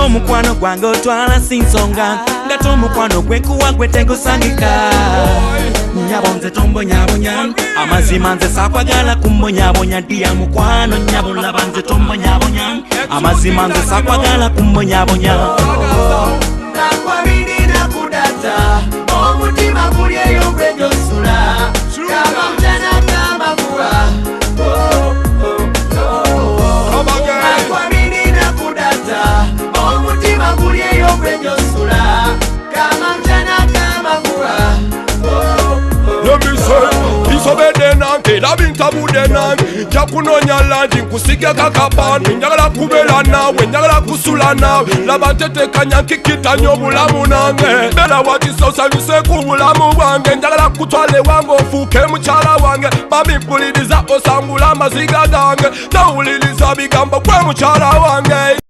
Omukwano gwange otwala sinsonga ngate omukwano gwekuwa gwe tegusangika. Nyabo nze tombonyabonya amazima nze sakwagala kumbonyabonya ddiya mukwano nyabo laba nze tombonyabonya amazima nze sakwagala kumbonyabonya. Nakwabirira kudata omutima gulyeyo gwenjosula kama mjana kama kuwa. Nakwabirira kudata omutima gulyeyo gwenjosula kama mjana kama kuwa. Isobede nange labintabude nange jakunonya lanji nkusige kakapani njagala kubera nawe njagala kusula nawe laba ntetekanya nkikitanya obulamu nange bera wakisosa nyuse ku bulamu bwange njagala kutwale wange ofuuke mukyala wange bamimpuliriza osangula amaziga gange nawuliriza bigambo gwe mukyala wange